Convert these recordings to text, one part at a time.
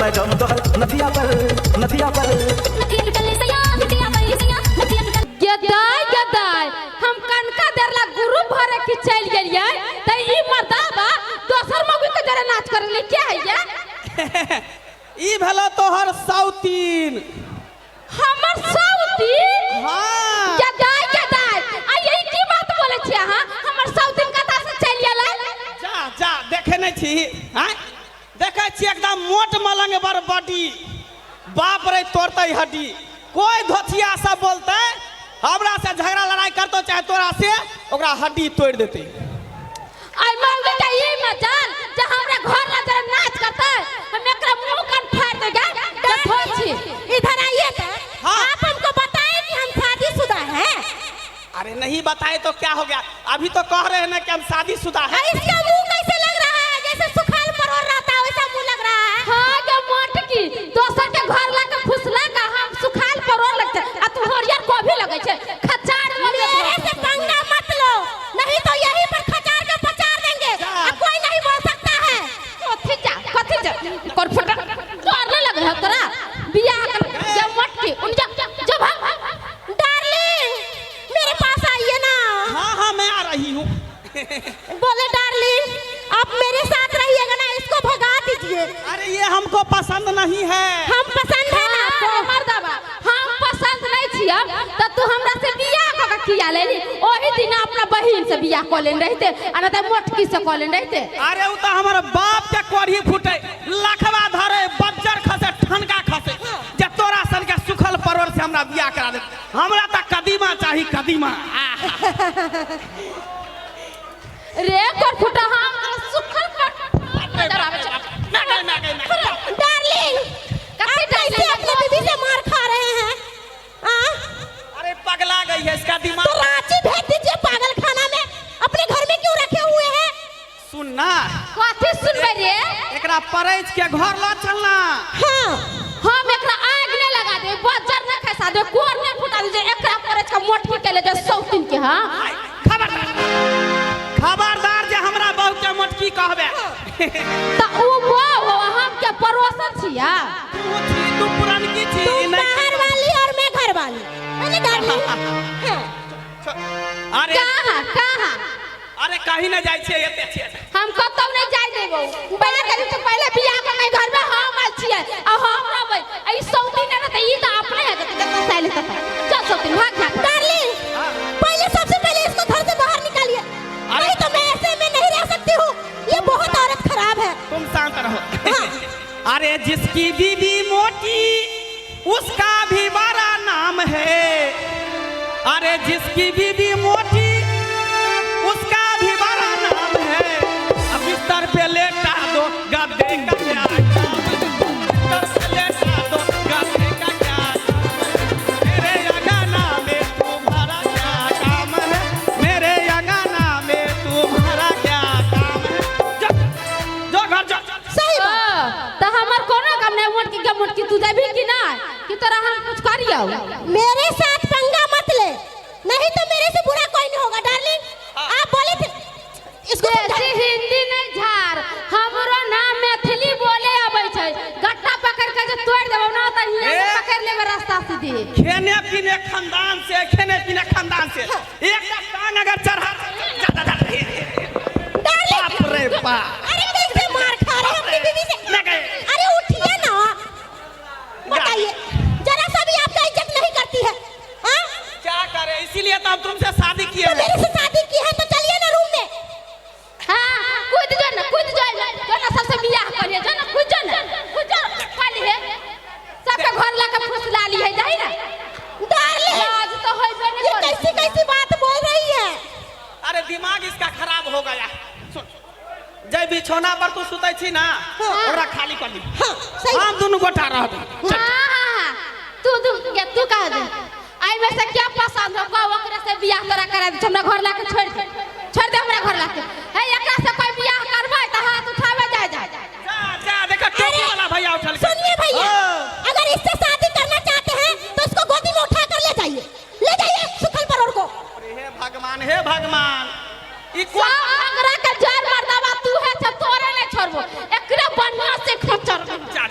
मैं जाऊं तो नदिया पर गदाई गदाई हम कनका देरला गुरु भरे की चल गेलिए त ई मर्दाबा दोसर मगु के जरा नाच करले क्या है ये ई भला तोहर साउतीन हमर साउतीन हां गदाई गदाई आ यही की बात बोले छी हां हमर साउतीन कता से चल गेलै जा जा देखे नै छी हां देखे छी एकदम मोट मलंग बर बॉडी बाप रे तोड़तै हड्डी कोई धोथिया सब बोलतै हमरा से झगड़ा लड़ाई करतो चाहे तोरा से ओकरा हड्डी तोड़ देते आई मांगे के ई मजाल जे हमरा घर ला जरा नाच करते हम एकरा मुंह कान फाड़ देगा देखो छी इधर आइए त आप हमको बताएं कि हम शादीशुदा हैं अरे नहीं बताए तो क्या हो गया अभी तो कह रहे हैं ना कि हम शादीशुदा हैं इसका मुंह कैसे लग रहा है जैसे सुखाल परोर रहता है वैसा मुंह लग रहा है हां के मोटकी दोसर के घर ला के फुसला का हम सुखाल परोर लगते आ तू हरियर को भी लगे छे खचार मेरे से पंगा मत लो नहीं तो यहीं पर खचार के पचार देंगे अब कोई नहीं बोल सकता है कथि जा कर फटा डरने लगे है तोरा बियाह कर ये मोटकी उन जा जब हम डार्लिंग मेरे पास आइए ना हां हां मैं आ रही हूं बोले डार्लिंग आप मेरे साथ रहिएगा ना इसको भगा दीजिए अरे ये हमको पसंद नहीं है हम पसंद है ना आपको मर्दाबा हम पसंद नहीं छिया त तू हमरा से बियाह क के किया लेली ओही दिन अपना बहिन से बियाह क लेन रहते आ न त मोटकी से क लेन रहते अरे उ त हमर बाप के कोढ़ी फूटे लखवा धरे बज्जर खसे ठनका खसे जे तोरा सन के सुखल परोर से हमरा बियाह करा दे हमरा त कदीमा चाही कदीमा रे कर फुटा हम सुखल पर डरावे डार्लिंग कते कैसे अपने बीबी से मार खा रहे हैं हां अरे पगला गई है इसका दिमाग तो रांची भेज दीजिए पागल खाना में अपने घर में क्यों रखे हुए हैं सुन ना कथि सुनबे रे एकरा परैज के घर ला चलना हां हम एकरा आग ने लगा दे बज्जर न खसा दे कोर ने फुटा दे एकरा परैज के मोटकी के ले जे सौतीन के हां खबरदार जे हमरा बहू के मोटकी कहबे त उ वो हम के परोसन छिया तू पुरानकी छी तू बाहर वाली और मैं घर वाली मैंने डार्लिंग अरे कहां अरे कहीं न जाय छे एते छे हम कतौ नहीं जाय देबो पहले कहि तो पहले बियाह कर नहीं घर में हम आल छियै आ हम रहबै ई सौतीन न त ई त अपने है त साइले त चल सौतीन भाग डार्लिंग पहले सबसे पहले इसको घर से बाहर निकालिए नहीं तो मैं ऐसे में नहीं रह सकती हूँ ये बहुत औरत खराब है तुम शांत रहो अरे जिसकी बीबी मोटी उसका भी बड़ा नाम है अरे जिसकी बीबी मोटी उसका भी बड़ा नाम है अब बिस्तर पे लेटा दो गद्दे का क्या बिस्तर पे लेटा दो गद्दे का क्या मेरे अंगना में तुम्हारा क्या काम है मेरे अंगना में तुम्हारा क्या काम है जो घर जा सही बात त हमर कोनो काम नहीं मोटकी तू जाबी कि ना कि तोरा हम कुछ करियो मेरे साथ पंगा मत ले नहीं तो मेरे से बुरा कोई नहीं होगा डार्लिंग आप बोले थे इसको ऐसे हिंदी नहीं झार हमरो नाम मैथिली बोले आबै छै गट्टा पकड़ के जे तोड़ देबो ना त हियां से पकड़ लेबे रास्ता सीधे खेने पीने खानदान से एक टांग अगर चढ़ा बाप रे बाप अरे कैसे मार खा रहे हैं अपनी बीवी से अरे उठिए ना बताइए जरा सा भी आपका इज्जत नहीं करती है हां क्या करे इसीलिए तो हम तुमसे शादी किए तो मेरे से शादी की है तो चलिए ना रूम में हां कूद जो ना सबसे बियाह करिए जो ना कूद जो खाली है सबके घर ला के फुसला ली है जाई ना डार्लिंग आज तो होइबे नहीं करे कैसी बात बोल रही है अरे दिमाग इसका खराब हो गया सुन जय बिछौना पर तू सुतै छी ना ओकरा खाली कर ली हां सही हम दोनों गोटा रहबे हां तू कह दे आई में से क्या पसंद हो गो ओकरा से बियाह करा दे हमरा घर ला के छोड़ दे हमरा घर ला के हे एकरा से कोई बियाह करबै त हाथ उठावे जा देखा टोपी वाला भैया उठल सुनिए भैया अगर इससे शादी करना चाहते हैं तो इसको गोदी में उठा कर ले जाइए सुखल परोर को हे भगवान ई अगरा के जान मर्दावा तू है छ तोरे नहीं छोड़बो एकरे बढ़िया से खचर जा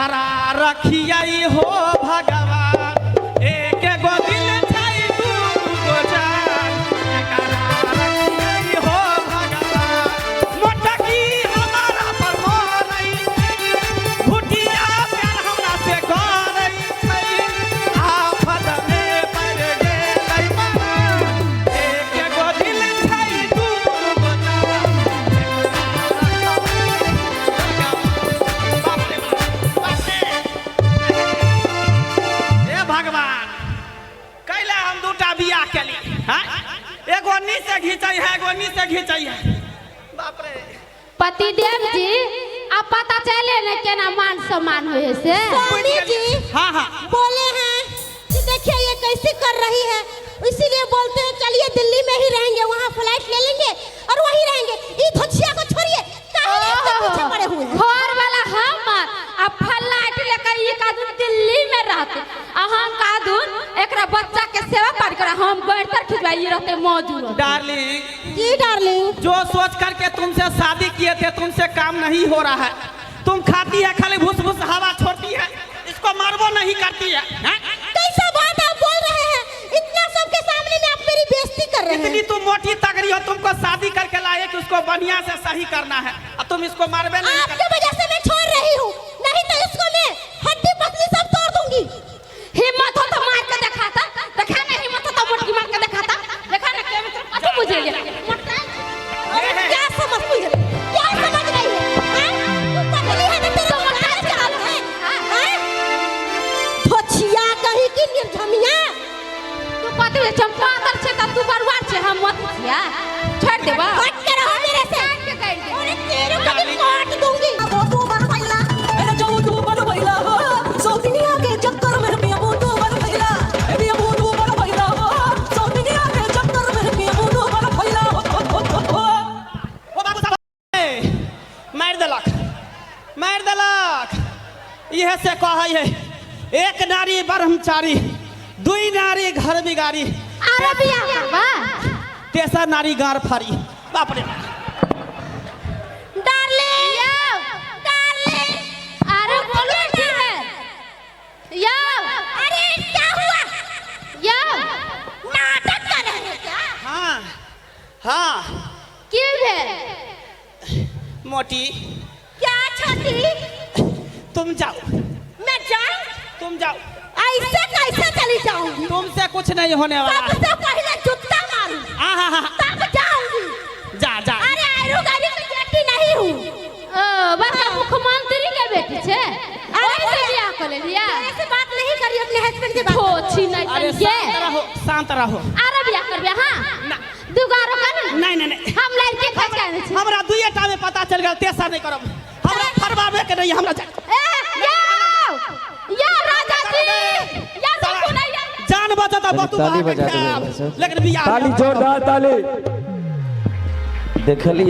एकरा रखिए हो भगवान एक गो दिल छै दूगो जान एकरा रखिए हो भगवान मोटकी हमारा पर मोरई भुटिया प्यार हमरा से करई छै आफत में पड़ गेलै मन एक गो दिल छै दूगो जान हे भगवान कैले हम दूटा बियाह केली हाँ एगो नी से घिंचै है एगो नी से घिंचै है बाप रे पतिदेव जी अब पता चले न केना मान सम्मान हुए से सोनी जी हाँ हाँ बोले हैं कि देखिए ये कैसे कर रही है, इसीलिए बोलते हैं चलिए दिल्ली में ही रहेंगे, वहाँ फ्लाइट ले लेंगे और वहीं रहेंगे। ये धोछिया को छोड़िए, काहे इसके पीछे पड़े हुए हैं? घर वाला हम अब फ्लाइट लेकर ये कादून दिल्ली में रहते हम कादून एकरा बच्चा के सेवा कर कर हम बैठकर खिचवाई रहते मौजूद। डार्लिंग जी डार्लिंग, जो सोच करके तुमसे शादी किए थे तुमसे काम नहीं हो रहा है। तुम खाती है खाली भूस भूस हवा छोड़ती है, इसको मरबो नहीं करती है हाँ? कैसा बात आप बोल रहे हैं? इतना सबके सामने में आप मेरी बेइज्जती कर रहे इतनी हैं। तुम मोटी तगड़ी हो, तुमको शादी करके लाए कि उसको बढ़िया से सही करना है और तुम इसको मारबे नहीं आपके वजह से मैं छोड़ रही हूँ, नहीं तो इसको मैं हड्डी पसली सब तोड़ दूंगी। हिम्मत हो तो मार के दिखाता, देखा ना हिम्मत हो तो मुट्ठी मार के दिखाता, देखा ना क्या अच्छा मुझे ये क्या समझ रही है? क्या समझ रही है? हाँ? तू पगली है ना, तेरे को नाच चला है? हाँ? धोछिया कहीं की निर्धमिया। तू पति है चंपा कर छे त तू बरवार छे हम मत छिया छोड़ देबा हट के रहो मेरे से। के कर दे और तेरे को भी काट दूंगी। वो तू बन भइला मेरे जो तू बन भइला हो सो दुनिया के चक्कर में पिया वो तू बन भइला पिया वो तू बन भइला हो सो दुनिया के चक्कर में पिया वो तू बन भइला हो ओ बाबू साहब मार देलक यह से कहै है एक नारी ब्रह्मचारी दुई नारी घर बिगाड़ी अरे बिया करबा तेसर नारी गार फारी बाप रे डार्लिंग डार्लिंग अरे बोलो ठीक है यो अरे क्या हुआ? यो नाटक कर रहे हैं क्या? हाँ हाँ क्यों है मोटी क्या छोटी? तुम जाओ मैं जाऊं? तुम जाओ ऐसे कैसे चली जाऊंगी? तुमसे कुछ नहीं होने वाला है। सबसे पहले जूता मारूं, हाँ तब जाऊंगी। जा जा अरे आयरू गाड़ी की बेटी नहीं हूँ। बड़का मुख्यमंत्री के बेटी छे अरे से बियाह कर लिया ऐसे बात नहीं करी अपने हस्बैंड के बात। छोची नहीं अरे तन के शांत रहो अरे बियाह करबे हां दुगारो कर नहीं नहीं नहीं हम लड़के खोज के आने छे हमरा दुइये टा में पता चल गया तेसर नहीं करब हमरा फरमावे के नहीं हमरा या राजा जी या सब सुनाइए जान बचता बतू ताली बजा दे लेकिन बियाह ताली जोरदार ताली देखली